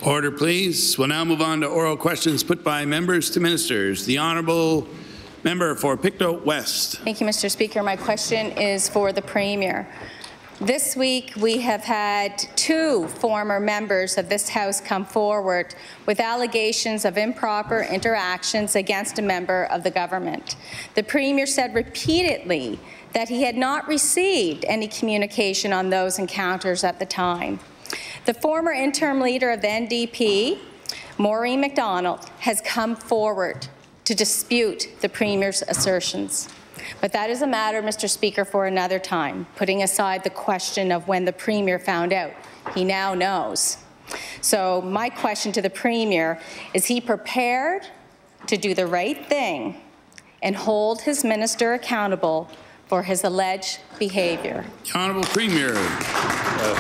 Order, please. We'll now move on to oral questions put by members to ministers. The Honourable Member for Pictou West. Thank you, Mr. Speaker. My question is for the Premier. This week, we have had 2 former members of this House come forward with allegations of improper interactions against a member of the government. The Premier said repeatedly that he had not received any communication on those encounters at the time. The former interim leader of the NDP, Maureen MacDonald, has come forward to dispute the Premier's assertions. But that is a matter, Mr. Speaker, for another time, putting aside the question of when the Premier found out. He now knows. So my question to the Premier, is he prepared to do the right thing and hold his minister accountable for his alleged behaviour? Honourable Premier.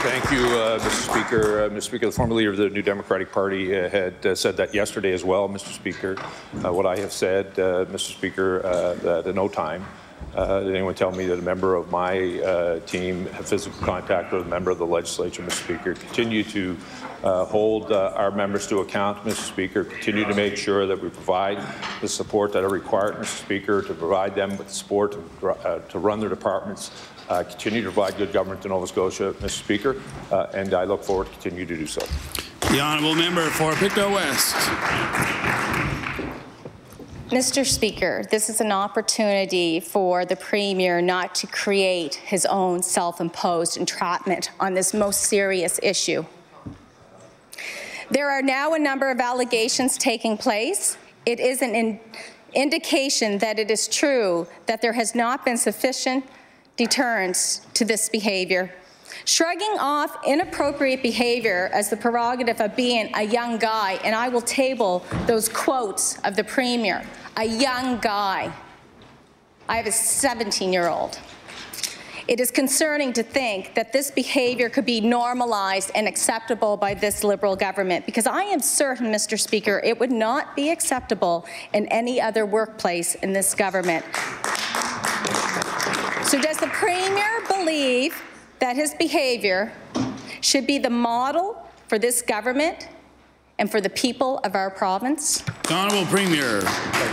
Thank you, Mr. Speaker. Mr. Speaker, the former leader of the New Democratic Party had said that yesterday as well, Mr. Speaker. What I have said, Mr. Speaker, that at no time did anyone tell me that a member of my team had physical contact with a member of the legislature, Mr. Speaker. Continue to hold our members to account, Mr. Speaker. Continue to make sure that we provide the support that are required, Mr. Speaker, to provide them with support to run their departments. Continue to provide good government to Nova Scotia, Mr. Speaker, and I look forward to continue to do so. The Honourable Member for Pictou West. Mr. Speaker, this is an opportunity for the Premier not to create his own self-imposed entrapment on this most serious issue. There are now a number of allegations taking place. It is an indication that it is true that there has not been sufficient deterrence to this behaviour. Shrugging off inappropriate behaviour as the prerogative of being a young guy, and I will table those quotes of the Premier, a young guy. I have a 17-year-old. It is concerning to think that this behaviour could be normalized and acceptable by this Liberal government, because I am certain, Mr. Speaker, it would not be acceptable in any other workplace in this government. So does the Premier believe that his behaviour should be the model for this government and for the people of our province? Honourable Premier.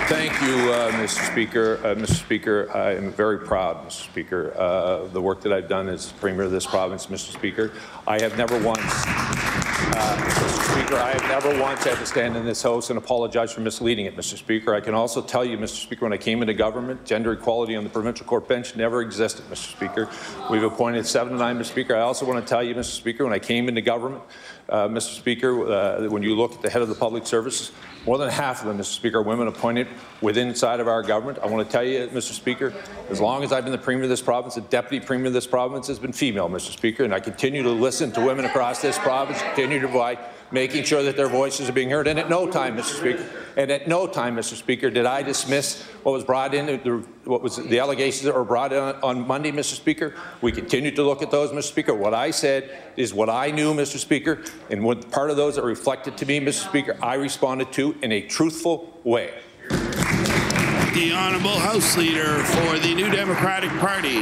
Thank you, Mr. Speaker. Mr. Speaker, I am very proud, Mr. Speaker, of the work that I've done as Premier of this province, Mr. Speaker. I have never once, Mr. Speaker, I have never once had to stand in this House and apologize for misleading it, Mr. Speaker. I can also tell you, Mr. Speaker, when I came into government, gender equality on the provincial court bench never existed, Mr. Speaker. We've appointed 7 to 9, Mr. Speaker. I also want to tell you, Mr. Speaker, when I came into government, Mr. Speaker, when you look at the head of the public services, more than half of them, Mr. Speaker, are women appointed inside of our government. I want to tell you, Mr. Speaker, as long as I've been the Premier of this province, the Deputy Premier of this province has been female, Mr. Speaker, and I continue to listen to women across this province, continue to provide, making sure that their voices are being heard. And at no time, Mr. Speaker, did I dismiss what was brought in, what was the allegations that were brought in on Monday, Mr. Speaker. We continue to look at those, Mr. Speaker. What I said is what I knew, Mr. Speaker, and what part of those that reflected to me, Mr. Speaker, I responded to in a truthful way. The Honourable House Leader for the New Democratic Party.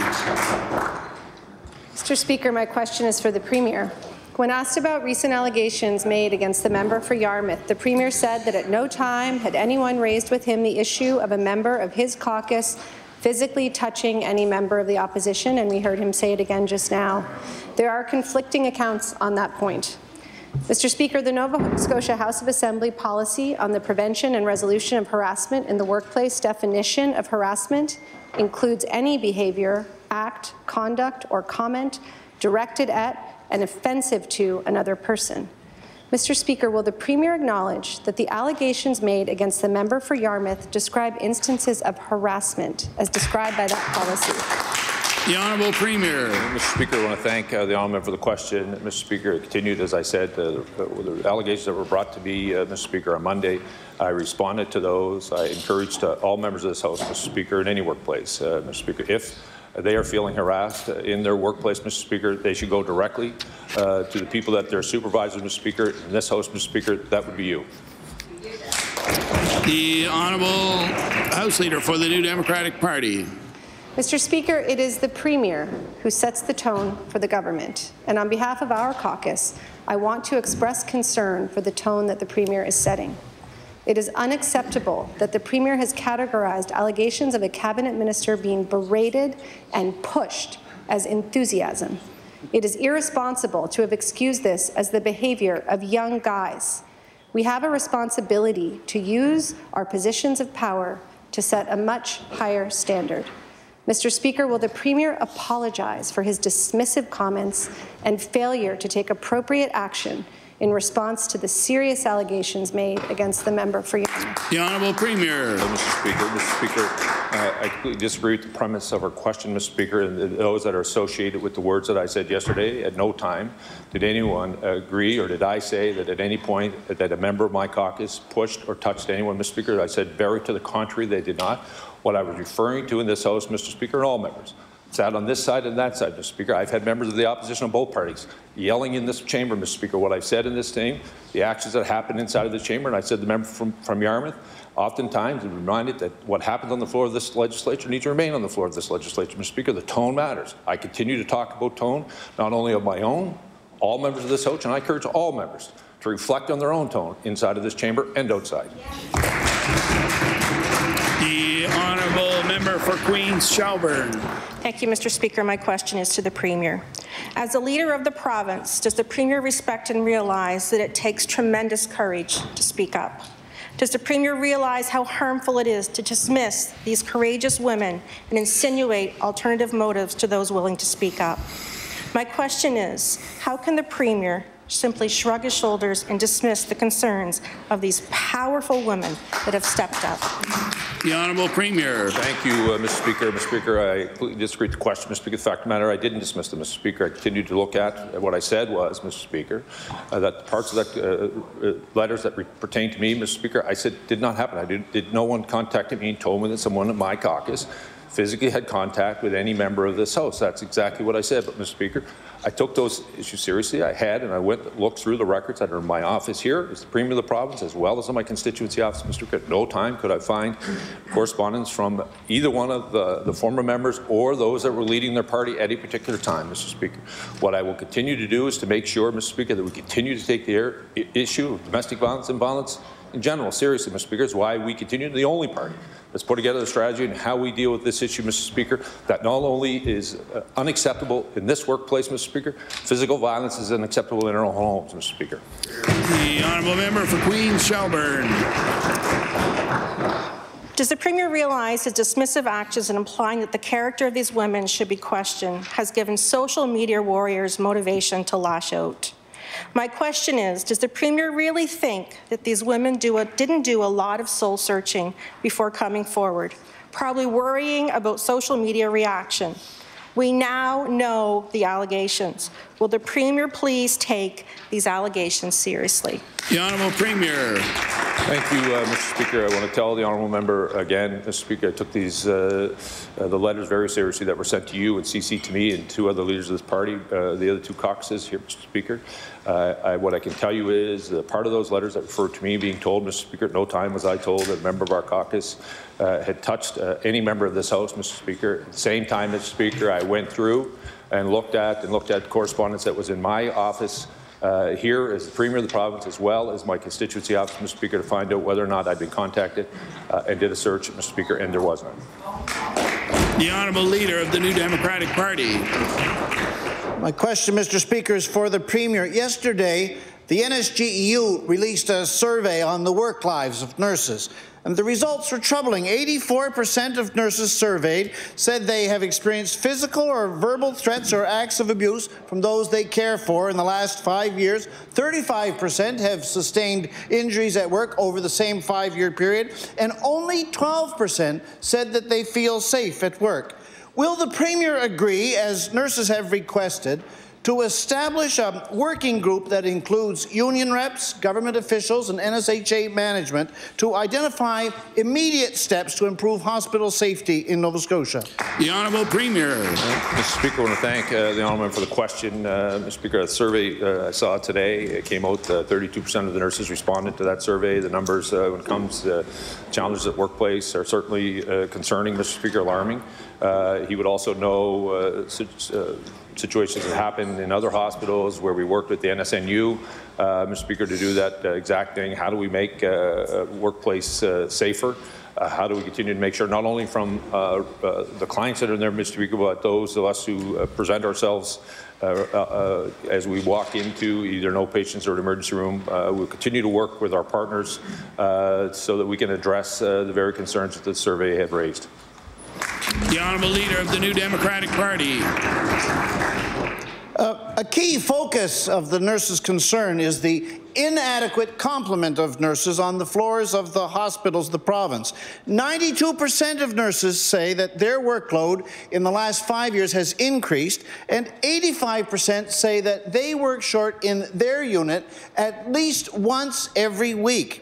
Mr. Speaker, my question is for the Premier. When asked about recent allegations made against the member for Yarmouth, the Premier said that at no time had anyone raised with him the issue of a member of his caucus physically touching any member of the opposition, and we heard him say it again just now. There are conflicting accounts on that point. Mr. Speaker, the Nova Scotia House of Assembly policy on the prevention and resolution of harassment in the workplace definition of harassment includes any behaviour, act, conduct, or comment directed at and offensive to another person. Mr. Speaker, will the Premier acknowledge that the allegations made against the member for Yarmouth describe instances of harassment as described by that policy? The Honourable Premier. Mr. Speaker, I want to thank the Honourable Member for the question. Mr. Speaker, it continued, as I said, the allegations that were brought to me, Mr. Speaker, on Monday. I responded to those. I encouraged all members of this House, Mr. Speaker, in any workplace, Mr. Speaker, if they are feeling harassed in their workplace, Mr. Speaker, they should go directly to the people that they're supervisors, Mr. Speaker. In this House, Mr. Speaker, that would be you. The Honourable House Leader for the New Democratic Party. Mr. Speaker, it is the Premier who sets the tone for the government, and on behalf of our caucus, I want to express concern for the tone that the Premier is setting. It is unacceptable that the Premier has categorized allegations of a cabinet minister being berated and pushed as enthusiasm. It is irresponsible to have excused this as the behaviour of young guys. We have a responsibility to use our positions of power to set a much higher standard. Mr. Speaker, will the Premier apologize for his dismissive comments and failure to take appropriate action in response to the serious allegations made against the member for Yarmouth? The Honourable Premier. Mr. Speaker, I completely disagree with the premise of our question, Mr. Speaker, and those that are associated with the words that I said yesterday. At no time did anyone agree, or did I say that at any point that a member of my caucus pushed or touched anyone, Mr. Speaker. I said very to the contrary, they did not. What I was referring to in this House, Mr. Speaker, and all members, sat on this side and that side, Mr. Speaker. I've had members of the opposition on both parties yelling in this chamber, Mr. Speaker, what I've said in this thing, the actions that happened inside of the chamber, and I said the member from Yarmouth, oftentimes I'm reminded that what happens on the floor of this legislature needs to remain on the floor of this legislature, Mr. Speaker. The tone matters. I continue to talk about tone, not only of my own, all members of this House, and I encourage all members to reflect on their own tone inside of this chamber and outside. The Honourable Member for Queens Shelburne. Thank you, Mr. Speaker. My question is to the Premier. As the leader of the province, does the Premier respect and realize that it takes tremendous courage to speak up? Does the Premier realize how harmful it is to dismiss these courageous women and insinuate alternative motives to those willing to speak up? My question is, how can the Premier simply shrug his shoulders and dismiss the concerns of these powerful women that have stepped up? The Honourable Premier. Thank you, Mr. Speaker. Mr. Speaker, I completely disagree with the question, Mr. Speaker. The fact of the matter, I didn't dismiss them, Mr. Speaker. I continued to look at what I said was, Mr. Speaker, that parts of that letters that pertain to me, Mr. Speaker, I said did not happen. Did no one contacted me and told me that someone in my caucus physically had contact with any member of this House. That's exactly what I said. But, Mr. Speaker, I took those issues seriously. I had, and I went and looked through the records that are in my office here as the Premier of the province, as well as in my constituency office, Mr. Speaker. At no time could I find correspondence from either one of the former members or those that were leading their party at any particular time, Mr. Speaker. What I will continue to do is to make sure, Mr. Speaker, that we continue to take the issue of domestic violence and violence in general seriously, Mr. Speaker. Is why we continue to be the only party that's put together a strategy on how we deal with this issue, Mr. Speaker, that not only is unacceptable in this workplace, Mr. Speaker, physical violence is unacceptable in our own homes, Mr. Speaker. The Honourable Member for Queens Shelburne. Does the Premier realize his dismissive actions and implying that the character of these women should be questioned has given social media warriors motivation to lash out? My question is, does the Premier really think that these women didn't do a lot of soul searching before coming forward, probably worrying about social media reaction? We now know the allegations. Will the Premier please take these allegations seriously? The Honourable Premier. Thank you, Mr. Speaker. I want to tell the Honourable Member again, Mr. Speaker, I took these the letters very seriously that were sent to you and CC to me and two other leaders of this party, the other two caucuses here, Mr. Speaker. What I can tell you is part of those letters that refer to me being told, Mr. Speaker, at no time was I told that a member of our caucus had touched any member of this House, Mr. Speaker. At the same time, Mr. Speaker, I went through and looked at correspondence that was in my office here as the Premier of the province, as well as my constituency office, Mr. Speaker, to find out whether or not I'd been contacted and did a search, Mr. Speaker, and there was none. The Honourable Leader of the New Democratic Party. My question, Mr. Speaker, is for the Premier. Yesterday, the NSGEU released a survey on the work lives of nurses, and the results were troubling. 84% of nurses surveyed said they have experienced physical or verbal threats or acts of abuse from those they care for in the last 5 years. 35% have sustained injuries at work over the same 5-year period, and only 12% said that they feel safe at work. Will the Premier agree, as nurses have requested, to establish a working group that includes union reps, government officials, and NSHA management to identify immediate steps to improve hospital safety in Nova Scotia? The Honourable Premier. Mr. Speaker, I want to thank the Honourable for the question. Mr. Speaker, the survey I saw today, it came out 32% of the nurses responded to that survey. The numbers when it comes to challenges at workplace are certainly concerning, Mr. Speaker, alarming. He would also know situations that happen in other hospitals where we worked with the NSNU, Mr. Speaker, to do that exact thing. How do we make a workplace safer? How do we continue to make sure not only from the clients that are in there, Mr. Speaker, but those of us who present ourselves as we walk into either no patients or an emergency room. We'll continue to work with our partners so that we can address the very concerns that the survey had raised. The Honourable Leader of the New Democratic Party. A key focus of the nurses' concern is the inadequate complement of nurses on the floors of the hospitals of the province. 92% of nurses say that their workload in the last 5 years has increased, and 85% say that they work short in their unit at least once every week.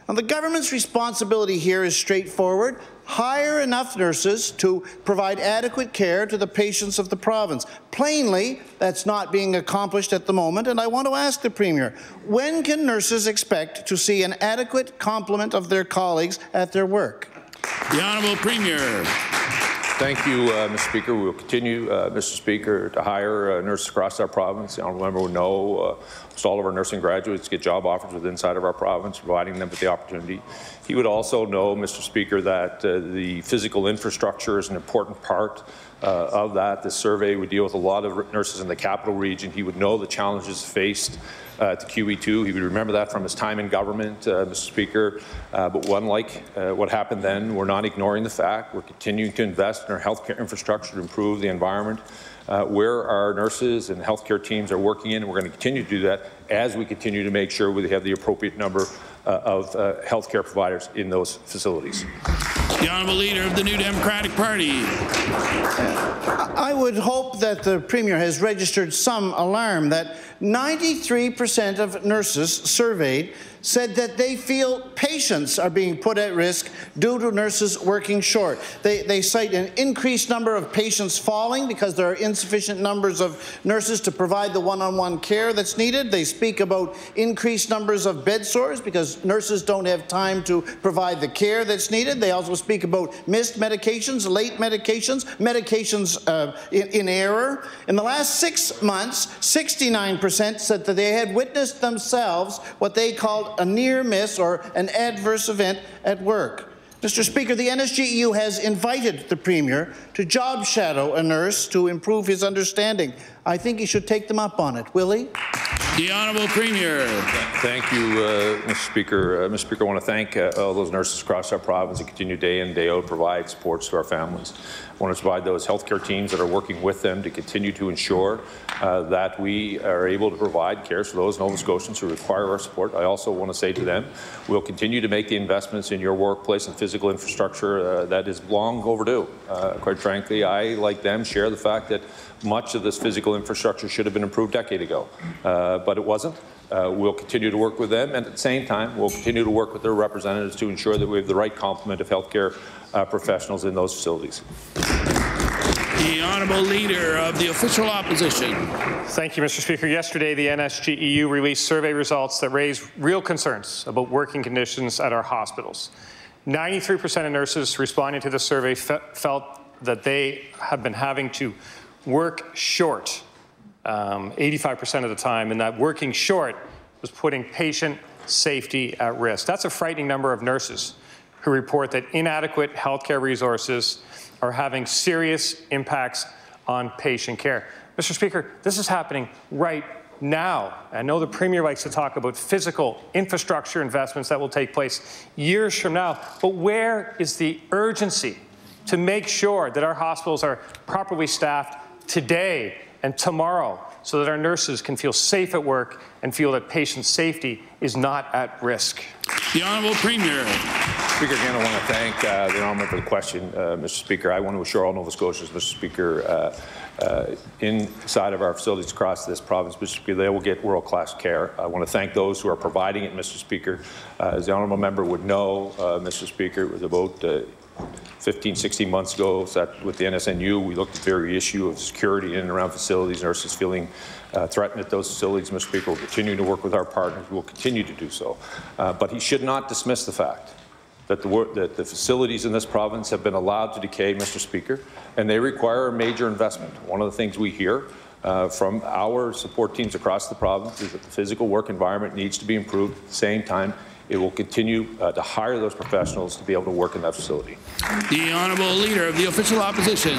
Now, the government's responsibility here is straightforward. Hire enough nurses to provide adequate care to the patients of the province. Plainly, that's not being accomplished at the moment, and I want to ask the Premier, when can nurses expect to see an adequate complement of their colleagues at their work? The Honourable Premier. Thank you, Mr. Speaker. We will continue, Mr. Speaker, to hire nurses across our province. The Honourable Member will know almost all of our nursing graduates get job offers within inside of our province, providing them with the opportunity. He would also know, Mr. Speaker, that the physical infrastructure is an important part of that. This survey would deal with a lot of nurses in the capital region. He would know the challenges faced at the QE2. He would remember that from his time in government, Mr. Speaker. But unlike what happened then, we're not ignoring the fact. We're continuing to invest in our healthcare infrastructure to improve the environment where our nurses and healthcare teams are working in. We're going to continue to do that as we continue to make sure we have the appropriate number of healthcare providers in those facilities. The Honourable Leader of the New Democratic Party. I would hope that the Premier has registered some alarm that 93% of nurses surveyed said that they feel patients are being put at risk due to nurses working short. They cite an increased number of patients falling because there are insufficient numbers of nurses to provide the one-on-one care that's needed. They speak about increased numbers of bed sores because nurses don't have time to provide the care that's needed. They also speak about missed medications, late medications, medications in error. In the last 6 months, 69% said that they had witnessed themselves what they called a near miss or an adverse event at work. Mr. Speaker, the NSGEU has invited the Premier to job shadow a nurse to improve his understanding. I think he should take them up on it. Will he? The Honourable Premier. Thank you, Mr. Speaker. Mr. Speaker, I want to thank all those nurses across our province that continue day in, day out to provide supports to our families. I want to provide those healthcare teams that are working with them to continue to ensure that we are able to provide care for those Nova Scotians who require our support. I also want to say to them, we'll continue to make the investments in your workplace and physical infrastructure that is long overdue. Quite frankly, I, like them, share the fact that much of this physical infrastructure should have been improved a decade ago, but it wasn't. We'll continue to work with them, and at the same time, we'll continue to work with their representatives to ensure that we have the right complement of healthcare professionals in those facilities. The Honourable Leader of the Official Opposition. Thank you, Mr. Speaker. Yesterday, the NSGEU released survey results that raise real concerns about working conditions at our hospitals. 93% of nurses responding to the survey felt that they have been having to work short 85% of the time, and that working short was putting patient safety at risk. That's a frightening number of nurses who report that inadequate healthcare resources are having serious impacts on patient care. Mr. Speaker, this is happening right now. I know the Premier likes to talk about physical infrastructure investments that will take place years from now, but where is the urgency to make sure that our hospitals are properly staffed today and tomorrow so that our nurses can feel safe at work and feel that patient safety is not at risk? The Honourable Premier. Speaker, again, I want to thank the Honourable for the question, Mr. Speaker. I want to assure all Nova Scotians, Mr. Speaker, inside of our facilities across this province, Mr. Speaker, they will get world-class care. I want to thank those who are providing it, Mr. Speaker. As the Honourable Member would know, Mr. Speaker, it was about 15, 16 months ago with the NSNU, we looked at the very issue of security in and around facilities, nurses feeling threatened at those facilities. Mr. Speaker, we'll continue to work with our partners. We will continue to do so. But he should not dismiss the fact that the facilities in this province have been allowed to decay, Mr. Speaker, and they require a major investment. One of the things we hear from our support teams across the province is that the physical work environment needs to be improved. At the same time, it will continue to hire those professionals to be able to work in that facility. The Honourable Leader of the Official Opposition.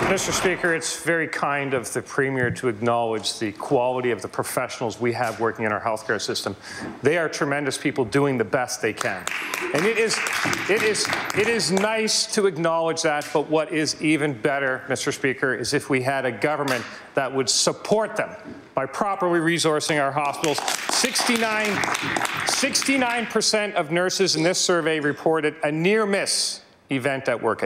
Mr. Speaker, it's very kind of the Premier to acknowledge the quality of the professionals we have working in our healthcare system. They are tremendous people doing the best they can. And it is nice to acknowledge that, but what is even better, Mr. Speaker, is if we had a government that would support them by properly resourcing our hospitals. 69% of nurses in this survey reported a near-miss event at work,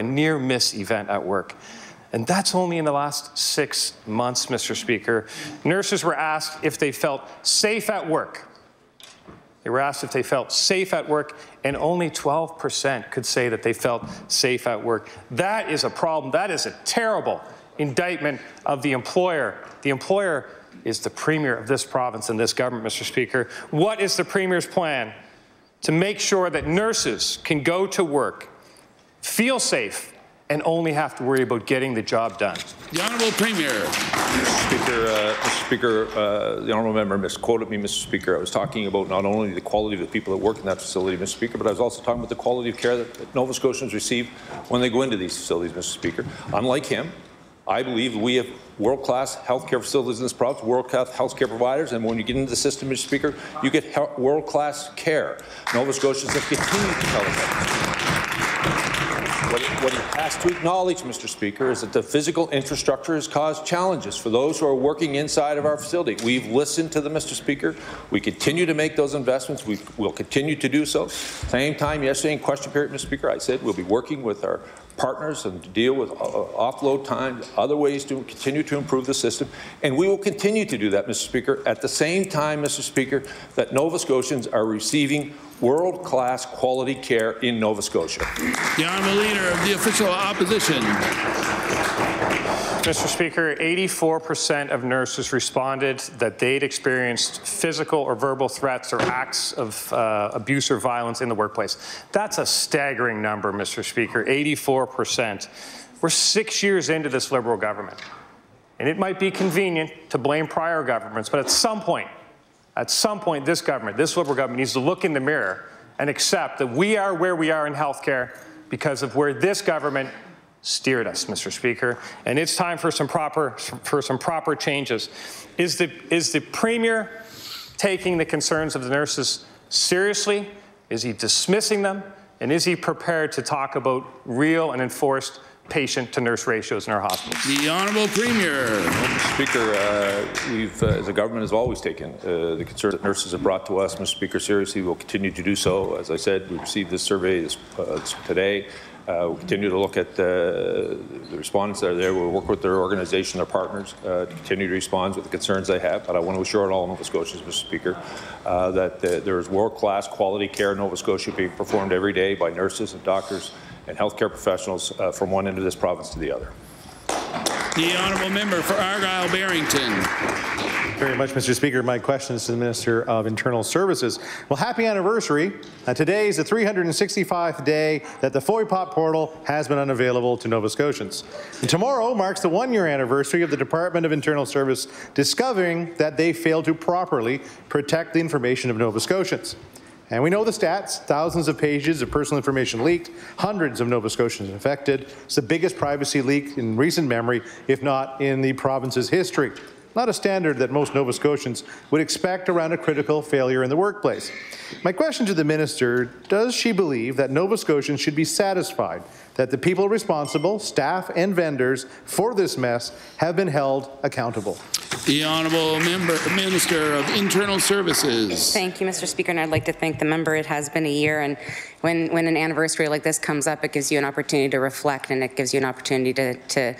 And that's only in the last 6 months, Mr. Speaker. Nurses were asked if they felt safe at work. They were asked if they felt safe at work, and only 12% could say that they felt safe at work. That is a problem. That is a terrible indictment of the employer. The employer is the Premier of this province and this government, Mr. Speaker. What is the Premier's plan to make sure that nurses can go to work, feel safe, and only have to worry about getting the job done? The Honourable Premier. Mr. Speaker, the Honourable Member misquoted me, Mr. Speaker. I was talking about not only the quality of the people that work in that facility, Mr. Speaker, but I was also talking about the quality of care that Nova Scotians receive when they go into these facilities, Mr. Speaker. Unlike him, I believe we have world-class healthcare facilities in this province, world-class healthcare providers, and when you get into the system, Mr. Speaker, you get world-class care. Nova Scotians have continued to tell us that. What he has to acknowledge, Mr. Speaker, is that the physical infrastructure has caused challenges for those who are working inside of our facility. We've listened to them, Mr. Speaker. We continue to make those investments. We will continue to do so. Same time yesterday in question period, Mr. Speaker, I said we'll be working with our partners and to deal with offload time, other ways to continue to improve the system. And we will continue to do that, Mr. Speaker, at the same time, Mr. Speaker, that Nova Scotians are receiving world-class quality care in Nova Scotia. The Honourable Leader of the Official Opposition. Mr. Speaker, 84% of nurses responded that they'd experienced physical or verbal threats or acts of abuse or violence in the workplace. That's a staggering number, Mr. Speaker, 84%. We're 6 years into this Liberal government, and it might be convenient to blame prior governments, but at some point, this government, this Liberal government, needs to look in the mirror and accept that we are where we are in healthcare because of where this government steered us, Mr. Speaker, and it's time for some proper changes. Is the Premier taking the concerns of the nurses seriously? Is he dismissing them? And is he prepared to talk about real and enforced patient-to-nurse ratios in our hospitals? The Honourable Premier. Mr. Speaker, we've, as a government, has always taken the concerns that nurses have brought to us, Mr. Speaker, seriously. We'll continue to do so. As I said, we received this survey today. We'll continue to look at the respondents that are there. We'll work with their organization, their partners, to continue to respond with the concerns they have. But I want to assure all Nova Scotians, Mr. Speaker, that there is world-class quality care in Nova Scotia being performed every day by nurses and doctors and healthcare professionals from one end of this province to the other. The Honourable Member for Argyll-Barrington. Very much, Mr. Speaker. My question is to the Minister of Internal Services. Well, happy anniversary. Today is the 365th day that the FOIPOP portal has been unavailable to Nova Scotians. And tomorrow marks the one-year anniversary of the Department of Internal Service discovering that they failed to properly protect the information of Nova Scotians. And we know the stats, thousands of pages of personal information leaked, hundreds of Nova Scotians infected. It's the biggest privacy leak in recent memory, if not in the province's history. Not a standard that most Nova Scotians would expect around a critical failure in the workplace. My question to the Minister, does she believe that Nova Scotians should be satisfied that the people responsible, staff and vendors, for this mess have been held accountable? The Honourable Minister of Internal Services. Thank you, Mr. Speaker, and I'd like to thank the member. It has been a year, and when an anniversary like this comes up, it gives you an opportunity to reflect, and it gives you an opportunity to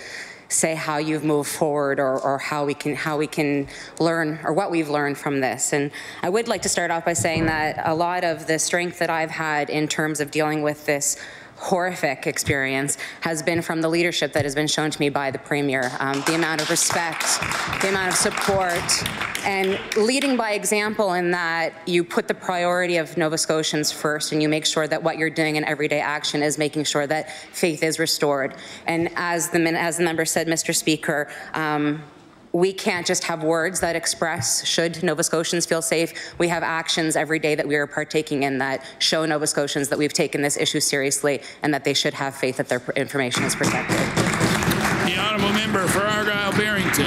say how you've moved forward or how we can learn or what we've learned from this. And I would like to start off by saying that a lot of the strength that I've had in terms of dealing with this horrific experience has been from the leadership that has been shown to me by the Premier. The amount of respect, the amount of support, and leading by example in that you put the priority of Nova Scotians first and you make sure that what you're doing in everyday action is making sure that faith is restored. And as the member said, Mr. Speaker, we can't just have words that express should Nova Scotians feel safe. We have actions every day that we are partaking in that show Nova Scotians that we've taken this issue seriously and that they should have faith that their information is protected. The honourable member for Argyle-Barrington.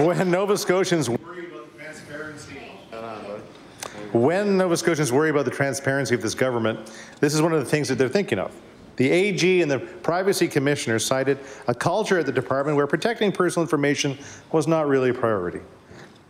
When Nova Scotians worry about the transparency, of this government, this is one of the things that they're thinking of. The AG and the Privacy Commissioner cited a culture at the department where protecting personal information was not really a priority.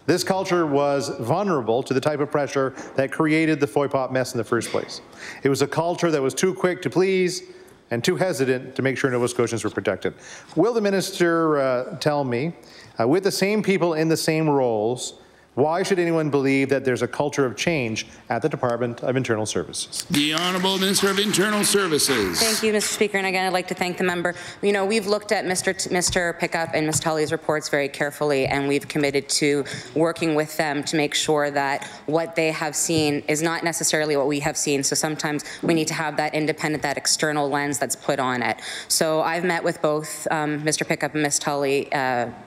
This culture was vulnerable to the type of pressure that created the FOIPOP mess in the first place. It was a culture that was too quick to please and too hesitant to make sure Nova Scotians were protected. Will the minister tell me, with the same people in the same roles, why should anyone believe that there's a culture of change at the Department of Internal Services? The Honourable Minister of Internal Services. Thank you, Mr. Speaker. And again, I'd like to thank the member. You know, we've looked at Mr. Pickup and Ms. Tully's reports very carefully, and we've committed to working with them to make sure that what they have seen is not necessarily what we have seen. So sometimes we need to have that independent, that external lens that's put on it. So I've met with both Mr. Pickup and Ms. Tully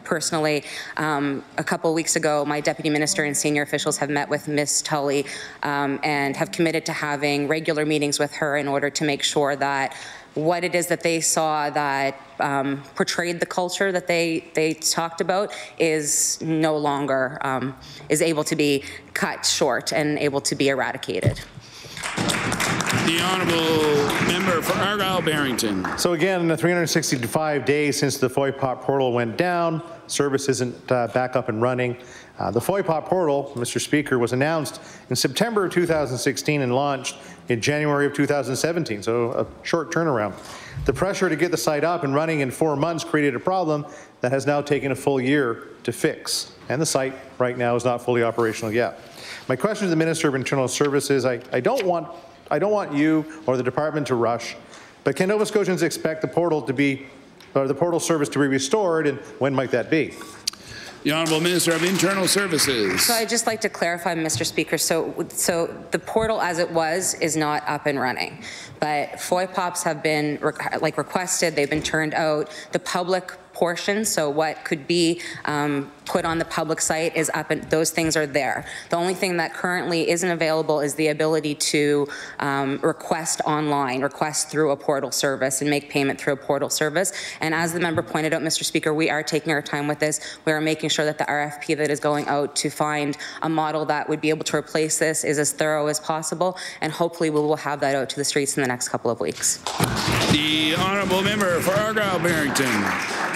personally. A couple weeks ago, my Deputy Minister and senior officials have met with Ms. Tully and have committed to having regular meetings with her in order to make sure that what it is that they saw that portrayed the culture that they talked about is no longer is able to be cut short and able to be eradicated. The honourable member for Argyle-Barrington. So again, in the 365 days since the FOIPOP portal went down, service isn't back up and running. The FOIPOP portal, Mr. Speaker, was announced in September of 2016 and launched in January of 2017, so a short turnaround. The pressure to get the site up and running in 4 months created a problem that has now taken a full year to fix, and the site right now is not fully operational yet. My question to the Minister of Internal Services, I don't want you or the department to rush, but can Nova Scotians expect the portal to be, or the portal service to be restored, and when might that be? The Honourable Minister of Internal Services. So I'd just like to clarify, Mr. Speaker, so the portal as it was is not up and running, but FOIPOPs have been requested, they've been turned out. The public portion, so what could be put on the public site is up, and those things are there. The only thing that currently isn't available is the ability to request online, request through a portal service and make payment through a portal service. And as the member pointed out, Mr. Speaker, we are taking our time with this. We are making sure that the RFP that is going out to find a model that would be able to replace this is as thorough as possible, and hopefully we will have that out to the streets in the next couple of weeks. The honourable member for Argyle-Barrington.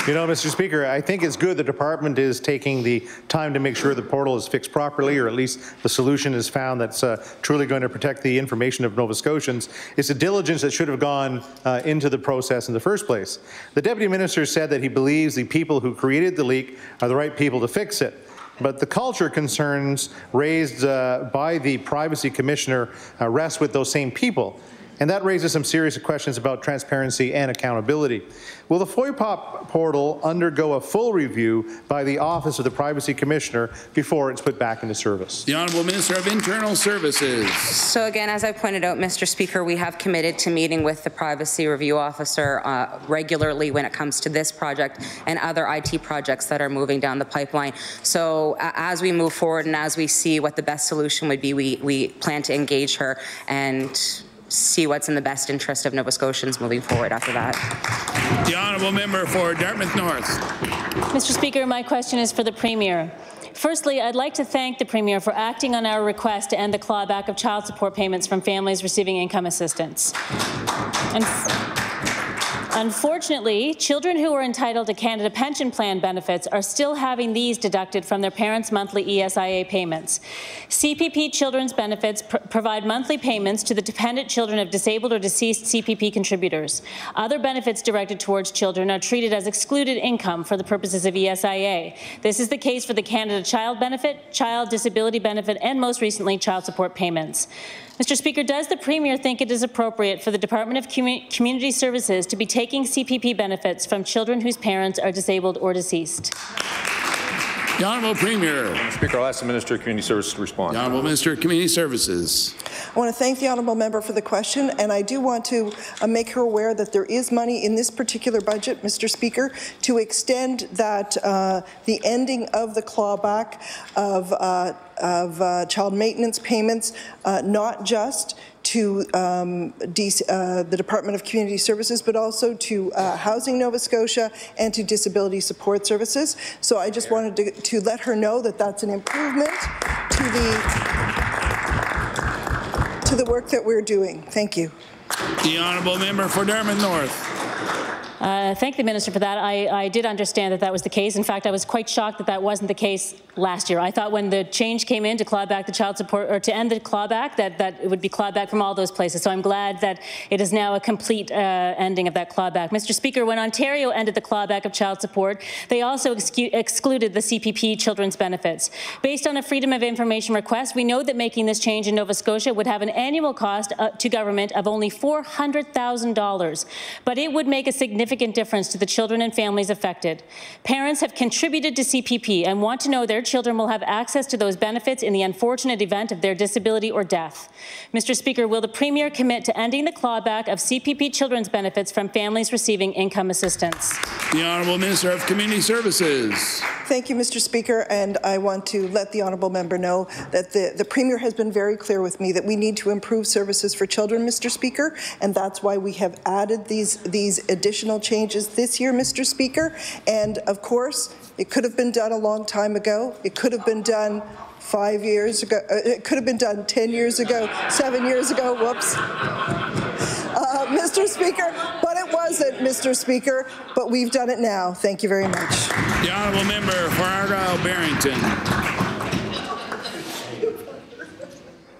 You know, Mr. Speaker, I think it's good the department is taking the time to make sure the portal is fixed properly, or at least the solution is found that's truly going to protect the information of Nova Scotians. It's a diligence that should have gone into the process in the first place. The Deputy Minister said that he believes the people who created the leak are the right people to fix it. But the culture concerns raised by the Privacy Commissioner rest with those same people. And that raises some serious questions about transparency and accountability. Will the FOIPOP portal undergo a full review by the Office of the Privacy Commissioner before it's put back into service? The Honourable Minister of Internal Services. So again, as I pointed out, Mr. Speaker, we have committed to meeting with the Privacy Review Officer regularly when it comes to this project and other IT projects that are moving down the pipeline. So as we move forward and as we see what the best solution would be, we plan to engage her and see what's in the best interest of Nova Scotians moving forward after that. The honourable member for Dartmouth North. Mr. Speaker, my question is for the Premier. Firstly, I'd like to thank the Premier for acting on our request to end the clawback of child support payments from families receiving income assistance. Unfortunately, children who are entitled to Canada Pension Plan benefits are still having these deducted from their parents' monthly ESIA payments. CPP Children's Benefits provide monthly payments to the dependent children of disabled or deceased CPP contributors. Other benefits directed towards children are treated as excluded income for the purposes of ESIA. This is the case for the Canada Child Benefit, Child Disability Benefit, and most recently, child support payments. Mr. Speaker, does the Premier think it is appropriate for the Department of Community Services to be taking CPP benefits from children whose parents are disabled or deceased? The Honourable Premier. Mr. Speaker, I'll ask the Minister of Community Services to respond. The Honourable Minister of Community Services. I want to thank the honourable member for the question, and I do want to make her aware that there is money in this particular budget, Mr. Speaker, to extend that the ending of the clawback of child maintenance payments, not just to the Department of Community Services, but also to Housing Nova Scotia and to Disability Support Services. So I just wanted to let her know that that's an improvement to the work that we're doing. Thank you. The Honourable Member for Dartmouth North. Thank the Minister for that. I did understand that that was the case. In fact, I was quite shocked that that wasn't the case last year. I thought when the change came in to claw back the child support, or to end the clawback, that it would be clawed back from all those places. So I'm glad that it is now a complete ending of that clawback. Mr. Speaker, when Ontario ended the clawback of child support, they also excluded the CPP children's benefits. Based on a Freedom of Information request, we know that making this change in Nova Scotia would have an annual cost to government of only $400,000, but it would make a significant difference to the children and families affected. Parents have contributed to CPP and want to know their children will have access to those benefits in the unfortunate event of their disability or death. Mr. Speaker, will the Premier commit to ending the clawback of CPP children's benefits from families receiving income assistance? The Honourable Minister of Community Services. Thank you, Mr. Speaker, and I want to let the honourable member know that the Premier has been very clear with me that we need to improve services for children, Mr. Speaker, and that's why we have added these additional changes this year, Mr. Speaker. And of course, it could have been done a long time ago. It could have been done 5 years ago. It could have been done 10 years ago, 7 years ago. Whoops. Mr. Speaker, but it wasn't, Mr. Speaker, but we've done it now. Thank you very much. The Honourable Member for Argyle-Barrington.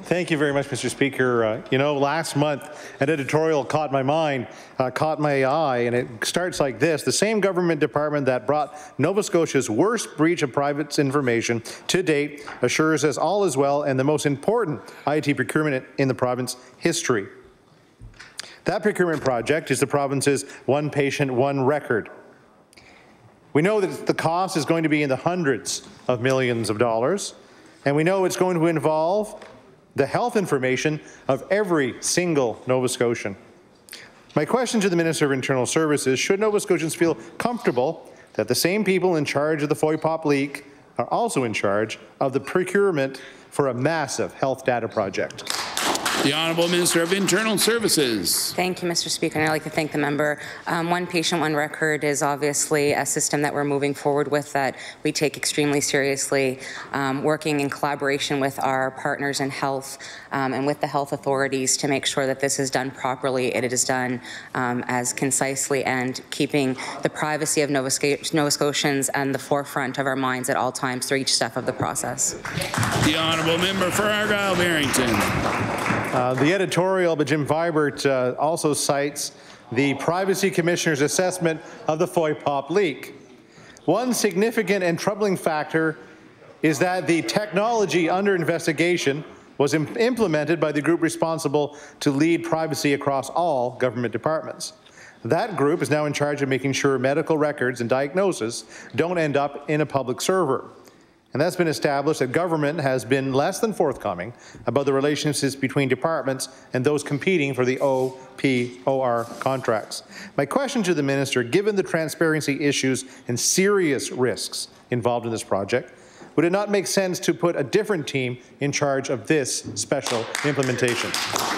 Thank you very much, Mr. Speaker. You know, last month an editorial caught my eye, and it starts like this. The same government department that brought Nova Scotia's worst breach of private information to date assures us all is well and the most important IT procurement in the province history. That procurement project is the province's One Patient, One Record. We know that the cost is going to be in the hundreds of millions of dollars, and we know it's going to involve the health information of every single Nova Scotian. My question to the Minister of Internal Services: should Nova Scotians feel comfortable that the same people in charge of the FOIPOP leak are also in charge of the procurement for a massive health data project? The Honourable Minister of Internal Services. Thank you, Mr. Speaker, and I'd like to thank the member. One Patient, One Record is obviously a system that we're moving forward with that we take extremely seriously, working in collaboration with our partners in health and with the health authorities to make sure that this is done properly. It is done as concisely and keeping the privacy of Nova Scotians and the forefront of our minds at all times through each step of the process. The Honourable Member for Argyle-Barrington. The editorial by Jim Vibert also cites the Privacy Commissioner's assessment of the FOIPOP leak. One significant and troubling factor is that the technology under investigation was implemented by the group responsible to lead privacy across all government departments. That group is now in charge of making sure medical records and diagnosis don't end up in a public server. And that's been established that government has been less than forthcoming about the relationships between departments and those competing for the OPOR contracts. My question to the Minister, given the transparency issues and serious risks involved in this project, Would it not make sense to put a different team in charge of this special implementation?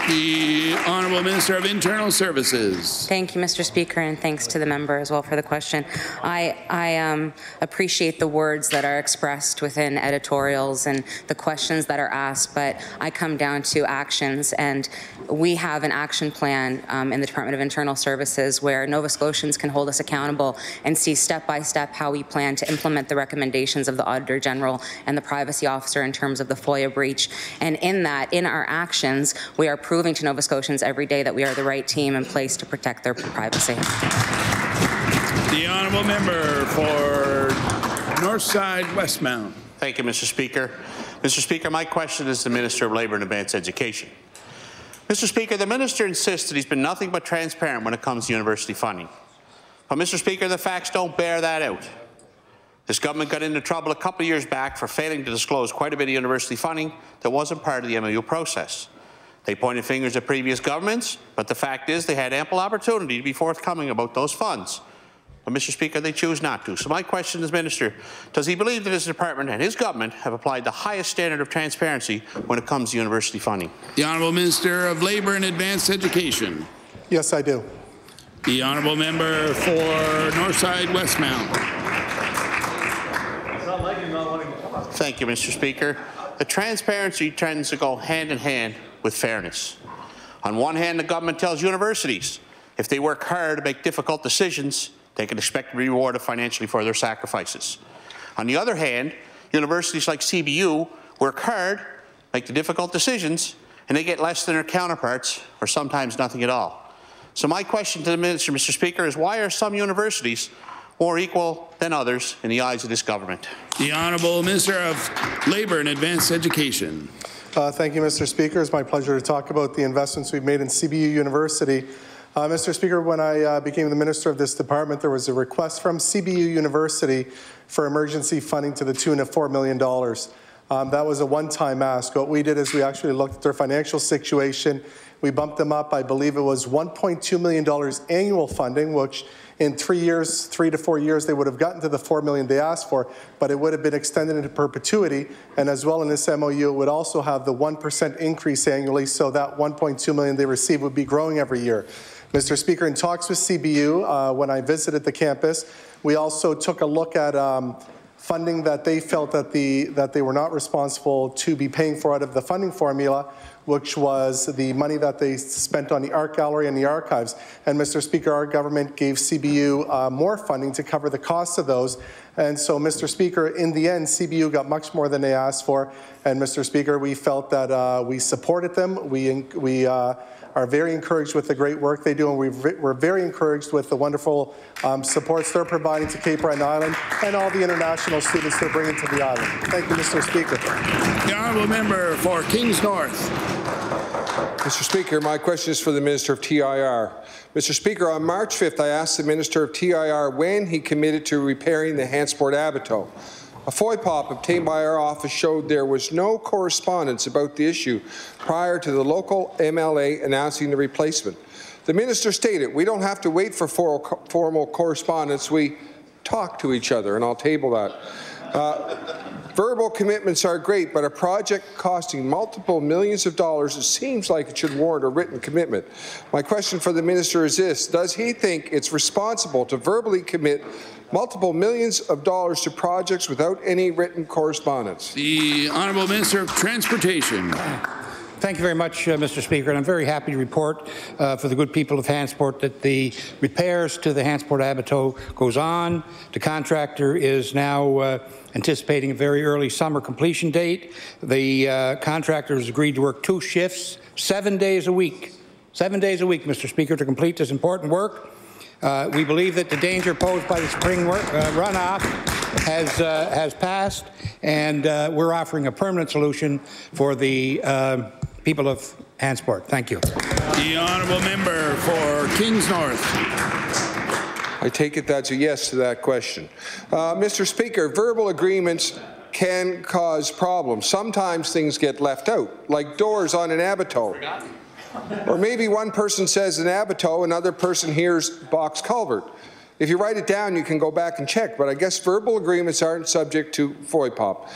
The Honourable Minister of Internal Services. Thank you, Mr. Speaker, and thanks to the member as well for the question. I appreciate the words that are expressed within editorials and the questions that are asked, but I come down to actions, and we have an action plan in the Department of Internal Services where Nova Scotians can hold us accountable and see step by step how we plan to implement the recommendations of the Auditor General and the Privacy Officer in terms of the FOIA breach. And in that, in our actions, we are proving to Nova Scotians every day that we are the right team in place to protect their privacy. The Honourable Member for Northside Westmount. Thank you, Mr. Speaker. Mr. Speaker, my question is to the Minister of Labour and Advanced Education. Mr. Speaker, the Minister insists that he's been nothing but transparent when it comes to university funding. But, Mr. Speaker, the facts don't bear that out. This government got into trouble a couple of years back for failing to disclose quite a bit of university funding that wasn't part of the MOU process. They pointed fingers at previous governments, but the fact is they had ample opportunity to be forthcoming about those funds. But, Mr. Speaker, they choose not to. So my question is, Minister, does he believe that his department and his government have applied the highest standard of transparency when it comes to university funding? The Honourable Minister of Labour and Advanced Education. Yes, I do. The Honourable Member for Northside Westmount. Thank you, Mr. Speaker. The transparency tends to go hand in hand with fairness. On one hand, the government tells universities if they work hard to make difficult decisions, they can expect to be rewarded financially for their sacrifices. On the other hand, universities like CBU work hard, make the difficult decisions, and they get less than their counterparts, or sometimes nothing at all. So my question to the Minister, Mr. Speaker, is why are some universities more equal than others in the eyes of this government? The Honourable Minister of Labour and Advanced Education. Thank you, Mr. Speaker. It's my pleasure to talk about the investments we've made in CBU University. Mr. Speaker, when I became the Minister of this department, there was a request from CBU University for emergency funding to the tune of $4 million. That was a one-time ask. What we did is we actually looked at their financial situation. We bumped them up. I believe it was $1.2 million annual funding, which in 3 to 4 years, they would have gotten to the $4 million they asked for, but it would have been extended into perpetuity. And as well in this MOU, it would also have the 1% increase annually, so that $1.2 million they receive would be growing every year. Mr. Speaker, in talks with CBU, when I visited the campus, we also took a look at funding that they felt that they were not responsible to be paying for out of the funding formula, which was the money that they spent on the art gallery and the archives. And Mr. Speaker, our government gave CBU more funding to cover the costs of those. And so, Mr. Speaker, in the end, CBU got much more than they asked for. And Mr. Speaker, we felt that we supported them. We are very encouraged with the great work they do, and we're very encouraged with the wonderful supports they're providing to Cape Breton Island and all the international students they're bringing to the island. Thank you, Mr. Speaker. The Honourable Member for Kings North. Mr. Speaker, my question is for the Minister of TIR. Mr. Speaker, on March 5th, I asked the Minister of TIR when he committed to repairing the Hansport Abateau. A FOIPOP obtained by our office showed there was no correspondence about the issue prior to the local MLA announcing the replacement. The Minister stated, "We don't have to wait for formal correspondence, we talk to each other," and I'll table that. Verbal commitments are great, but a project costing multiple millions of dollars, it seems like it should warrant a written commitment. My question for the Minister is this: does he think it's responsible to verbally commit multiple millions of dollars to projects without any written correspondence? The Honourable Minister of Transportation. Thank you very much, Mr. Speaker, and I'm very happy to report for the good people of Hansport that the repairs to the Hansport Abateau goes on. The contractor is now anticipating a very early summer completion date. The contractor has agreed to work 2 shifts, 7 days a week. 7 days a week, Mr. Speaker, to complete this important work. We believe that the danger posed by the spring runoff has passed, and we're offering a permanent solution for the people of Hansport. Thank you. The Honourable Member for Kings North. I take it that's a yes to that question. Mr. Speaker, verbal agreements can cause problems. Sometimes things get left out, like doors on an Abateau. Or maybe one person says an Abateau, another person hears box culvert. If you write it down, you can go back and check, but I guess verbal agreements aren't subject to FOIPOP.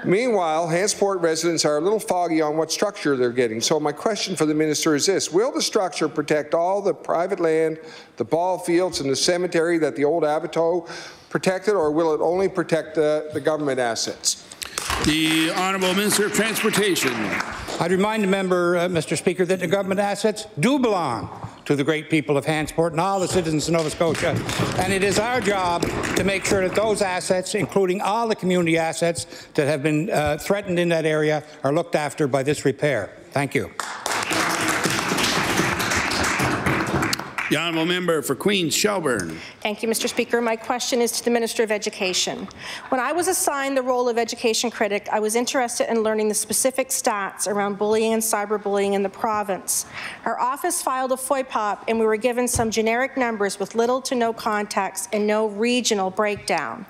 Meanwhile, Hansport residents are a little foggy on what structure they're getting. So my question for the minister is this: will the structure protect all the private land, the ball fields and the cemetery that the old Abateau protected, or will it only protect the government assets? The Honourable Minister of Transportation. I'd remind the member, Mr. Speaker, that the government assets do belong to the great people of Hansport and all the citizens of Nova Scotia. And it is our job to make sure that those assets, including all the community assets that have been threatened in that area, are looked after by this repair. Thank you. The Honourable Member for Queens Shelburne. Thank you, Mr. Speaker. My question is to the Minister of Education. When I was assigned the role of education critic, I was interested in learning the specific stats around bullying and cyberbullying in the province. Our office filed a FOIPOP and we were given some generic numbers with little to no context and no regional breakdown.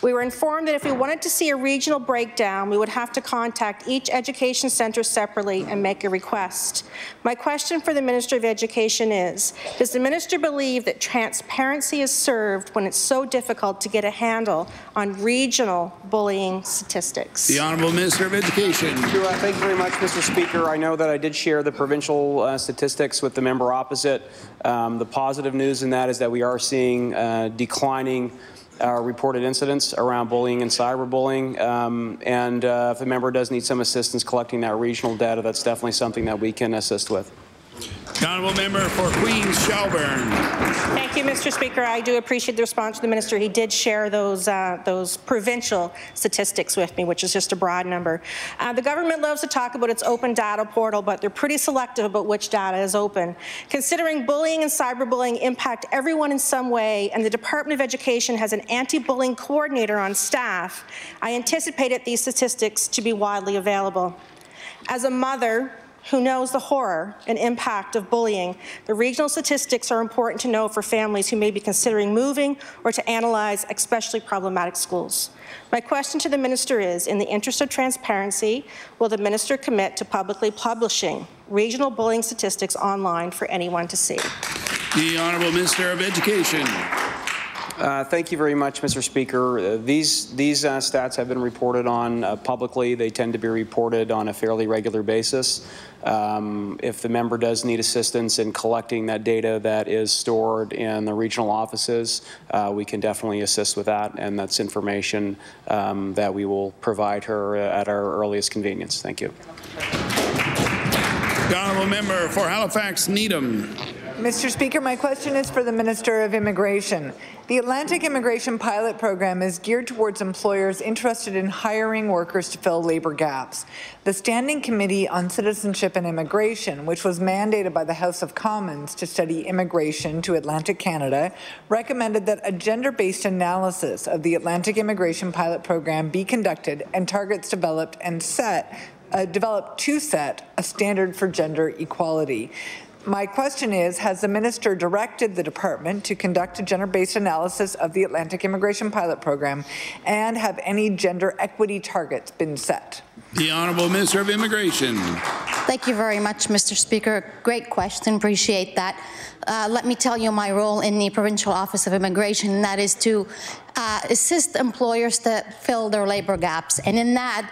We were informed that if we wanted to see a regional breakdown, we would have to contact each education centre separately and make a request. My question for the Minister of Education is, does the Minister believe that transparency is served when it's so difficult to get a handle on regional bullying statistics? The Honourable Minister of Education. Thank you very much, Mr. Speaker. I know that I did share the provincial statistics with the member opposite. The positive news in that is that we are seeing declining reported incidents around bullying and cyberbullying, and if the member does need some assistance collecting that regional data, that's definitely something that we can assist with. The Honourable Member for Queens Shelburne. Thank you, Mr. Speaker. I do appreciate the response to the Minister. He did share those provincial statistics with me, which is just a broad number. The government loves to talk about its open data portal, but they're pretty selective about which data is open. Considering bullying and cyberbullying impact everyone in some way, and the Department of Education has an anti-bullying coordinator on staff, I anticipated these statistics to be widely available. As a mother who knows the horror and impact of bullying, the regional statistics are important to know for families who may be considering moving or to analyze especially problematic schools. My question to the Minister is, in the interest of transparency, will the Minister commit to publicly publishing regional bullying statistics online for anyone to see? The Honourable Minister of Education. Thank you very much, Mr. Speaker. These stats have been reported on publicly. They tend to be reported on a fairly regular basis. If the member does need assistance in collecting that data that is stored in the regional offices, we can definitely assist with that, and that's information that we will provide her at our earliest convenience. Thank you. The Honourable Member for Halifax Needham. Mr. Speaker, my question is for the Minister of Immigration. The Atlantic Immigration Pilot Program is geared towards employers interested in hiring workers to fill labour gaps. The Standing Committee on Citizenship and Immigration, which was mandated by the House of Commons to study immigration to Atlantic Canada, recommended that a gender-based analysis of the Atlantic Immigration Pilot Program be conducted and targets developed to set a standard for gender equality. My question is, has the Minister directed the Department to conduct a gender-based analysis of the Atlantic Immigration Pilot Program, and have any gender equity targets been set? The Honourable Minister of Immigration. Thank you very much, Mr. Speaker. Great question. Appreciate that. Let me tell you my role in the Provincial Office of Immigration, and that is to assist employers to fill their labour gaps. And in that,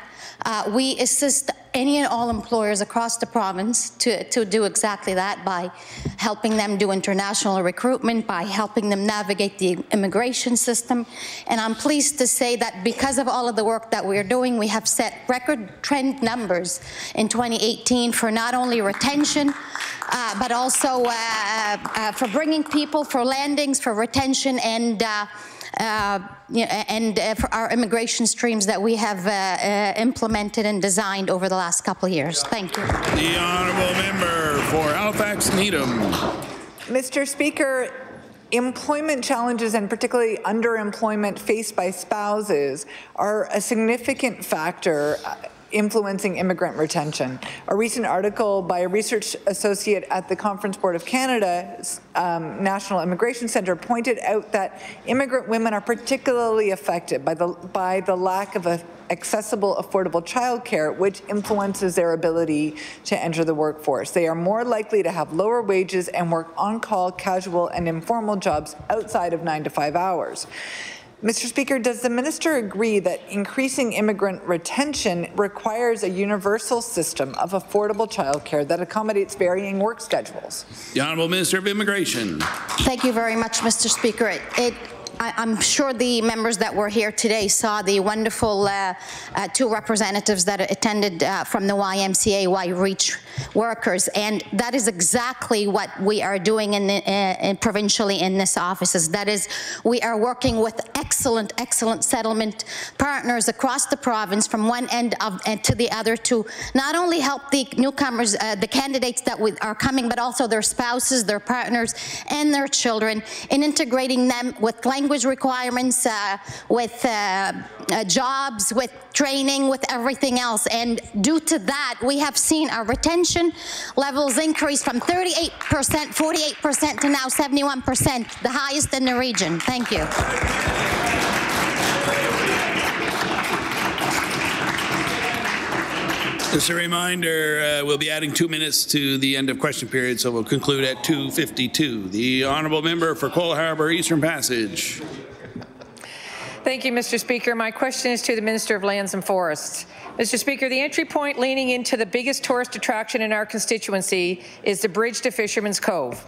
we assist any and all employers across the province to do exactly that, by helping them do international recruitment, by helping them navigate the immigration system. And I'm pleased to say that because of all of the work that we're doing, we have set record trend numbers in 2018 for not only retention, but also for bringing people, for landings, for retention, and for our immigration streams that we have implemented and designed over the last couple of years. Thank you. The Honourable Member for Halifax Needham. Mr. Speaker, employment challenges, and particularly underemployment faced by spouses, are a significant factor influencing immigrant retention. A recent article by a research associate at the Conference Board of Canada's National Immigration Centre pointed out that immigrant women are particularly affected by the lack of accessible, affordable childcare, which influences their ability to enter the workforce. They are more likely to have lower wages and work on-call, casual, and informal jobs outside of 9 to 5 hours. Mr. Speaker, does the minister agree that increasing immigrant retention requires a universal system of affordable childcare that accommodates varying work schedules? The Honourable Minister of Immigration. Thank you very much, Mr. Speaker. I'm sure the members that were here today saw the wonderful two representatives that attended from the YMCA, Y-Reach workers, and that is exactly what we are doing provincially in this office. That is, we are working with excellent settlement partners across the province from one end to the other to not only help the newcomers, the candidates that are coming, but also their spouses, their partners, and their children in integrating them with language requirements, with jobs, with training, with everything else. And due to that, we have seen our retention levels increase from 38%, 48% to now 71%, the highest in the region. Thank you. Just a reminder, we'll be adding 2 minutes to the end of question period, so we'll conclude at 2:52. The Honourable Member for Cole Harbour Eastern Passage. Thank you, Mr. Speaker. My question is to the Minister of Lands and Forests. Mr. Speaker, the entry point leading into the biggest tourist attraction in our constituency is the bridge to Fisherman's Cove.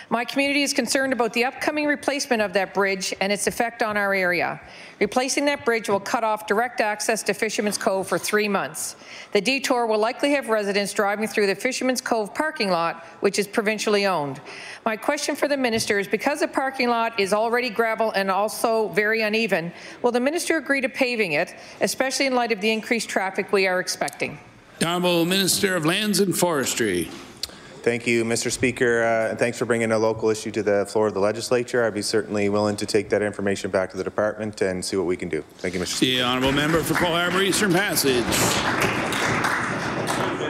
My community is concerned about the upcoming replacement of that bridge and its effect on our area. Replacing that bridge will cut off direct access to Fisherman's Cove for 3 months. The detour will likely have residents driving through the Fisherman's Cove parking lot, which is provincially owned. My question for the minister is, because the parking lot is already gravel and also very uneven, will the minister agree to paving it, especially in light of the increased traffic we are expecting? The Honourable Minister of Lands and Forestry. Thank you, Mr. Speaker, and thanks for bringing a local issue to the floor of the legislature. I'd be certainly willing to take that information back to the department and see what we can do. Thank you, Mr. Speaker. The Honourable Member for Cole Harbour Eastern Passage.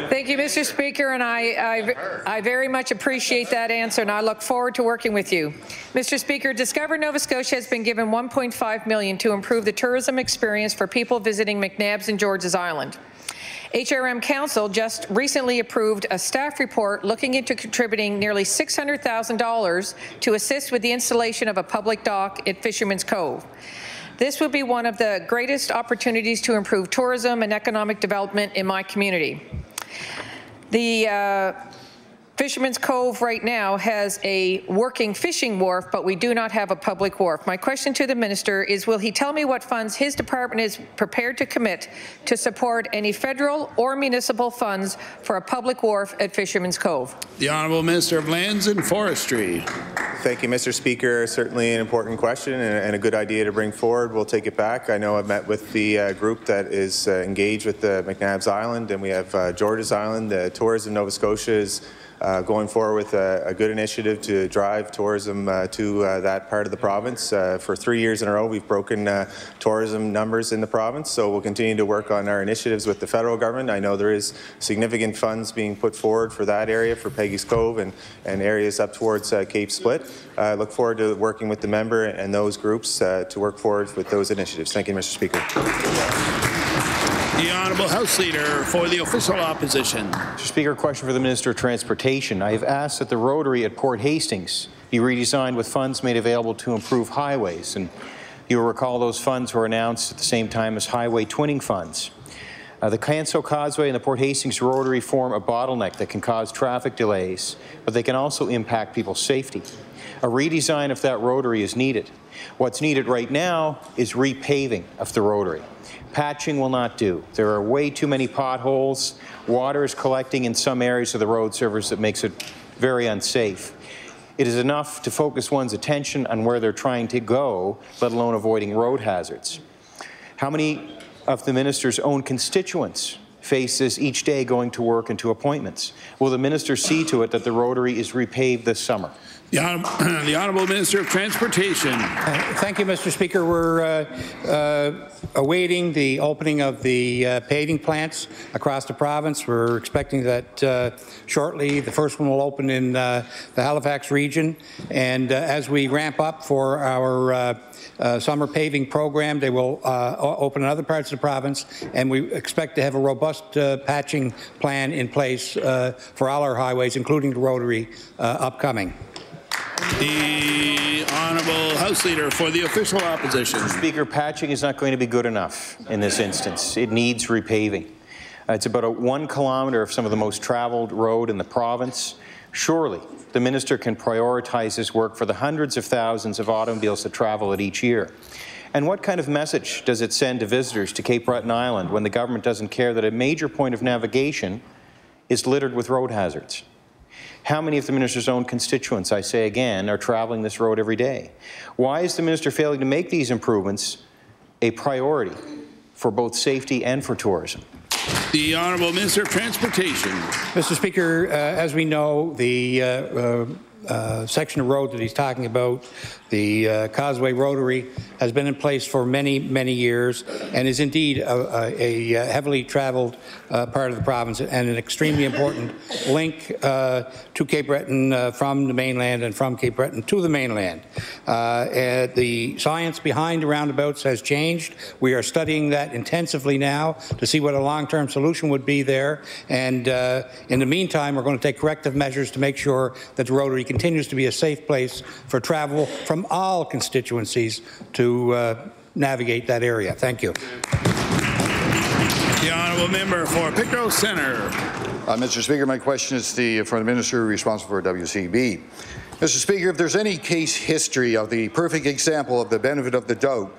Thank you, Mr. Speaker, and I very much appreciate that answer, and I look forward to working with you. Mr. Speaker, Discover Nova Scotia has been given $1.5 million to improve the tourism experience for people visiting McNabbs and George's Island. HRM Council just recently approved a staff report looking into contributing nearly $600,000 to assist with the installation of a public dock at Fisherman's Cove. This would be one of the greatest opportunities to improve tourism and economic development in my community. The Fisherman's Cove right now has a working fishing wharf, but we do not have a public wharf. My question to the minister is, will he tell me what funds his department is prepared to commit to support any federal or municipal funds for a public wharf at Fisherman's Cove? The Honourable Minister of Lands and Forestry. Thank you, Mr. Speaker. Certainly an important question and a good idea to bring forward. We'll take it back. I know I've met with the group that is engaged with the McNabbs Island, and we have George's Island. Tourism Nova Scotia is going forward with a good initiative to drive tourism to that part of the province. For 3 years in a row, we've broken tourism numbers in the province, so we'll continue to work on our initiatives with the federal government. I know there is significant funds being put forward for that area, for Peggy's Cove and areas up towards Cape Split. I look forward to working with the member and those groups to work forward with those initiatives. Thank you, Mr. Speaker. The Honourable House Leader for the Official Opposition. Mr. Speaker, question for the Minister of Transportation. I have asked that the rotary at Port Hastings be redesigned with funds made available to improve highways. And you'll recall those funds were announced at the same time as highway twinning funds. The Canso Causeway and the Port Hastings Rotary form a bottleneck that can cause traffic delays, but they can also impact people's safety. A redesign of that rotary is needed. What's needed right now is repaving of the rotary. Patching will not do. There are way too many potholes. Water is collecting in some areas of the road surface that makes it very unsafe. It is enough to focus one's attention on where they're trying to go, let alone avoiding road hazards. How many of the minister's own constituents face this each day going to work and to appointments? Will the minister see to it that the rotary is repaved this summer? The Honourable Minister of Transportation. Thank you, Mr. Speaker. We're awaiting the opening of the paving plants across the province. We're expecting that shortly. The first one will open in the Halifax region. And as we ramp up for our summer paving program, they will open in other parts of the province. And we expect to have a robust patching plan in place for all our highways, including the rotary, upcoming. The Honourable House Leader for the Official Opposition. Mr. Speaker, patching is not going to be good enough in this instance. It needs repaving. It's about 1 kilometre of some of the most travelled road in the province. Surely the minister can prioritise his work for the hundreds of thousands of automobiles that travel it each year. And what kind of message does it send to visitors to Cape Breton Island when the government doesn't care that a major point of navigation is littered with road hazards? How many of the minister's own constituents, I say again, are travelling this road every day? Why is the minister failing to make these improvements a priority for both safety and for tourism? The Honourable Minister of Transportation. Mr. Speaker, as we know, the section of road that he's talking about, the Causeway Rotary, has been in place for many, many years and is indeed a heavily travelled part of the province and an extremely important link to Cape Breton from the mainland and from Cape Breton to the mainland. The science behind the roundabouts has changed. We are studying that intensively now to see what a long-term solution would be there. And in the meantime, we're going to take corrective measures to make sure that the Rotary continues to be a safe place for travel from all constituencies to navigate that area. Thank you. The Honourable Member for Pictou Centre. Mr. Speaker, my question is for the Minister responsible for WCB. Mr. Speaker, if there's any case history of the perfect example of the benefit of the doubt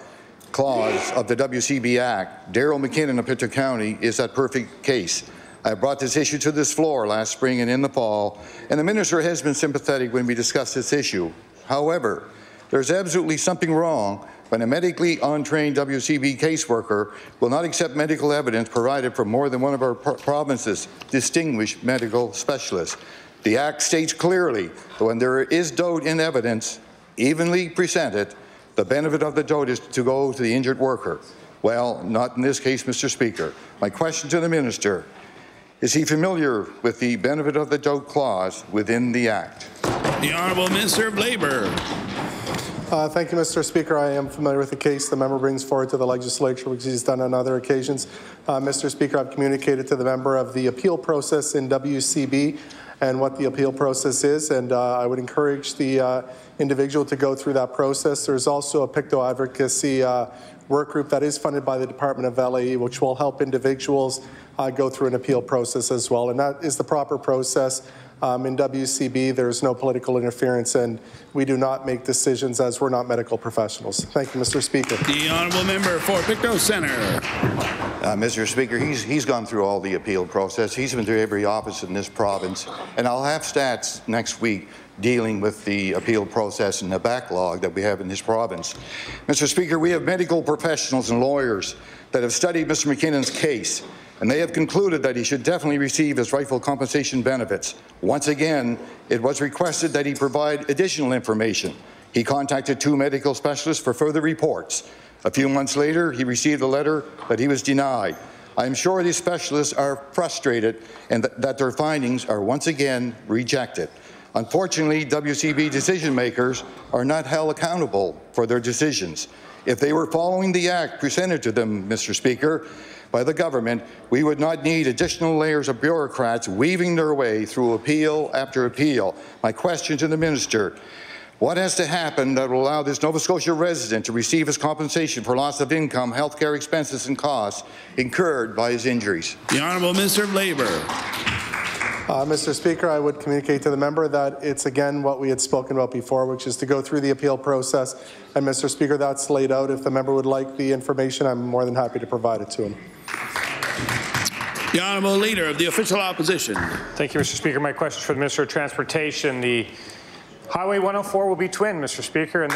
clause of the WCB Act, Darrell McKinnon of Pictou County is that perfect case. I brought this issue to this floor last spring and in the fall, and the Minister has been sympathetic when we discussed this issue. However, there's absolutely something wrong when a medically untrained WCB caseworker will not accept medical evidence provided from more than one of our province's distinguished medical specialists. The Act states clearly that when there is doubt in evidence, evenly presented, the benefit of the doubt is to go to the injured worker. Well, not in this case, Mr. Speaker. My question to the Minister, is he familiar with the benefit of the doubt clause within the Act? The Honourable Minister of Labour. Thank you, Mr. Speaker. I am familiar with the case the member brings forward to the legislature, which he's done on other occasions. Mr. Speaker, I've communicated to the member of the appeal process in WCB and what the appeal process is, and I would encourage the individual to go through that process. There's also a Pictou advocacy work group that is funded by the Department of LAE, which will help individuals go through an appeal process as well, and that is the proper process. In WCB, there's no political interference, and we do not make decisions as we're not medical professionals. Thank you, Mr. Speaker. The Honourable Member for Pictou Centre. Mr. Speaker, he's gone through all the appeal process. He's been through every office in this province, and I'll have stats next week dealing with the appeal process and the backlog that we have in this province. Mr. Speaker, we have medical professionals and lawyers that have studied Mr. McKinnon's case, and they have concluded that he should definitely receive his rightful compensation benefits. Once again, it was requested that he provide additional information. He contacted 2 medical specialists for further reports. A few months later, he received a letter that he was denied. I am sure these specialists are frustrated and that their findings are once again rejected. Unfortunately, WCB decision makers are not held accountable for their decisions. If they were following the Act presented to them, Mr. Speaker, by the government, we would not need additional layers of bureaucrats weaving their way through appeal after appeal. My question to the Minister, what has to happen that will allow this Nova Scotia resident to receive his compensation for loss of income, health care expenses and costs incurred by his injuries? The Honourable Minister of Labour. Mr. Speaker, I would communicate to the member that it's again what we had spoken about before, which is to go through the appeal process. And Mr. Speaker, that's laid out. If the member would like the information, I'm more than happy to provide it to him. The Honourable Leader of the Official Opposition. Thank you, Mr. Speaker. My question for the Minister of Transportation. The Highway 104 will be twinned, Mr. Speaker, and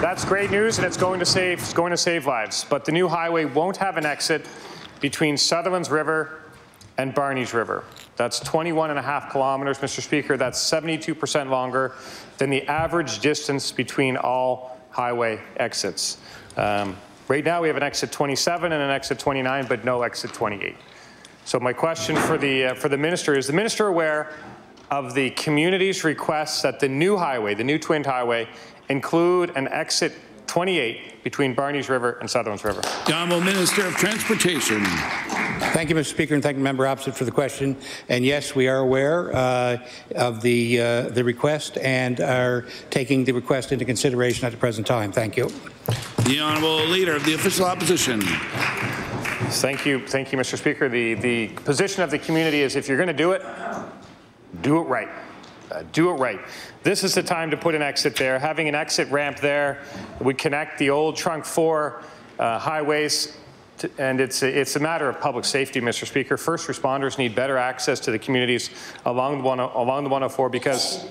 that's great news, and it's going to save lives. But the new highway won't have an exit between Sutherland's River and Barney's River. That's 21.5 kilometers, Mr. Speaker. That's 72% longer than the average distance between all highway exits. Right now we have an exit 27 and an exit 29, but no exit 28. So my question for the minister is the minister aware of the community's requests that the new highway, the new twinned highway, include an exit 28 between Barney's River and Sutherland's River? The Honourable Minister of Transportation. Thank you, Mr. Speaker, and thank the member opposite for the question. And yes, we are aware of the request and are taking the request into consideration at the present time. Thank you. The Honourable Leader of the Official Opposition. Thank you, Mr. Speaker. The position of the community is if you're going to do it right. Do it right. This is the time to put an exit there. Having an exit ramp there would connect the old Trunk 4 highways, and it's a matter of public safety, Mr. Speaker. First responders need better access to the communities along the 104 because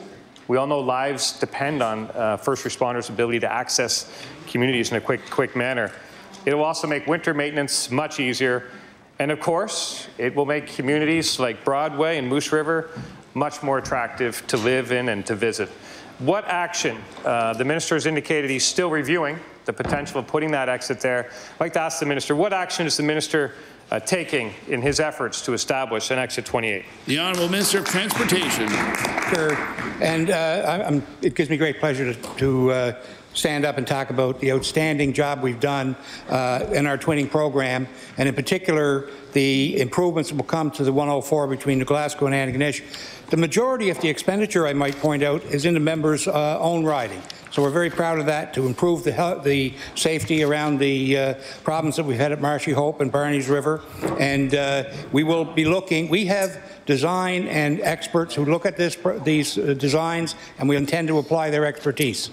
we all know lives depend on first responders' ability to access communities in a quick manner. It will also make winter maintenance much easier, and of course, it will make communities like Broadway and Moose River much more attractive to live in and to visit. What action? The minister has indicated he's still reviewing the potential of putting that exit there. I'd like to ask the minister, what action is the minister taking in his efforts to establish an exit 28? The Honourable Minister of Transportation. Sure. And it gives me great pleasure to stand up and talk about the outstanding job we've done in our twinning program, and in particular, the improvements that will come to the 104 between New Glasgow and Antigonish. The majority of the expenditure, I might point out, is in the member's own riding. So we're very proud of that, to improve the safety around the problems that we've had at Marshy Hope and Barney's River. And we will be looking, we have design and experts who look at these designs, and we intend to apply their expertise.